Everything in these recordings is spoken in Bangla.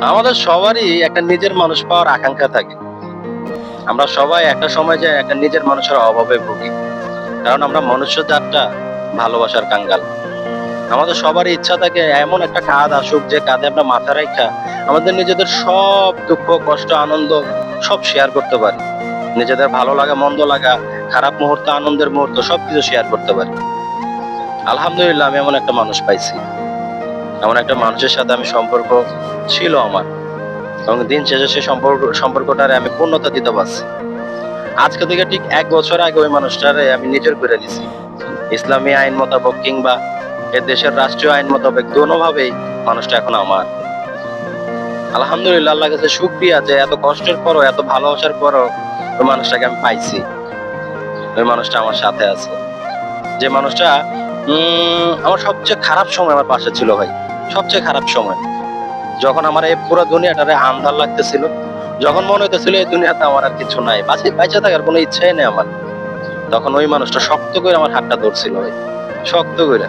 আমাদের সবারই একটা নিজের মানুষ পাওয়ার আকাঙ্ক্ষা থাকে। আমরা সবাই একটা সময় যে একটা নিজের মানুষের অভাবে ভুগি। কারণ আমরা মনুষ্য জাতটা ভালোবাসার কাঙ্গাল। আমাদের সবারই ইচ্ছা থাকে এমন একটা কাঁধ আসুক যে কাঁধে আমরা মাথা রাইখা আমাদের নিজেদের সব দুঃখ, কষ্ট, আনন্দ সব শেয়ার করতে পারি। নিজেদের ভালো লাগা, মন্দ লাগা, খারাপ মুহূর্ত, আনন্দের মুহূর্ত সবকিছু শেয়ার করতে পারি। আলহামদুলিল্লাহ আমি এমন একটা মানুষ পাইছি। এমন একটা মানুষের সাথে আমি সম্পর্ক ছিল আমার। এবং দিন শেষে সেই সম্পর্কটারে আমি পূর্ণতা দিতে পারছি। আজকে থেকে ঠিক ১ বছর আগে ওই মানুষটারে আমি নিজের করে নিছি। ইসলামী আইন মোতাবেক কিংবা এ দেশের রাষ্ট্রীয় আইন মোতাবেক দোনোভাবেই মানুষটা এখন আমার। আলহামদুলিল্লাহ আল্লাহর কাছে শুকরিয়া যে এত কষ্টের পরও, এত ভালোবাসার পরও ওই মানুষটাকে আমি পাইছি। ওই মানুষটা আমার সাথে আছে। যে মানুষটা আমার সবচেয়ে খারাপ সময় আমার পাশে ছিল ভাই। সবচেয়ে খারাপ সময়। যখন আমার এই পুরো দুনিয়াটারে আন্ধার লাগতেছিল, যখন মনে হইতেছিল এই দুনিয়াতে আমার আর কিছু নাই, বাইচা থাকার কোনো ইচ্ছাই নেই আমার, তখন ওই মানুষটা শক্ত করে আমার হাতটা ধরছিল ভাই, শক্ত করে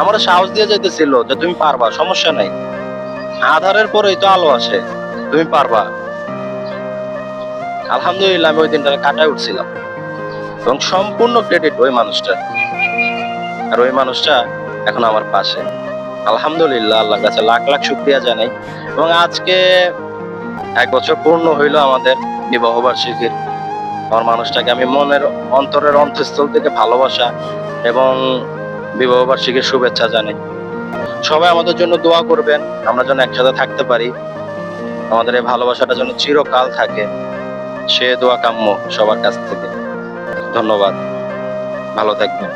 আমার সাহস দিয়ে যাইতেছিল যে তুমি পারবা, সমস্যা নাই, আধারের পরেই তো আলো আসে, তুমি পারবা। আলহামদুলিল্লাহ আমি ওই দিনটা কাটায় উঠছিলাম এবং সম্পূর্ণ ক্রেডিট ওই মানুষটা। আর ওই মানুষটা এখন আমার পাশে। আলহামদুলিল্লাহ আল্লাহর কাছে লাখ লাখ শুকরিয়া জানাই। এবং আজকে ১ বছর পূর্ণ হইল আমাদের বিবাহ বার্ষিকীর। আমার মানুষটাকে আমি মনের অন্তরের অন্তঃস্থল থেকে ভালোবাসা এবং বিবাহ বার্ষিকীর শুভেচ্ছা জানাই। সবাই আমাদের জন্য দোয়া করবেন, আমরা যেন একসাথে থাকতে পারি, আমাদের এই ভালোবাসাটা যেন চিরকাল থাকে, সে দোয়া কাম্য সবার কাছ থেকে। ধন্যবাদ, ভালো থাকবেন।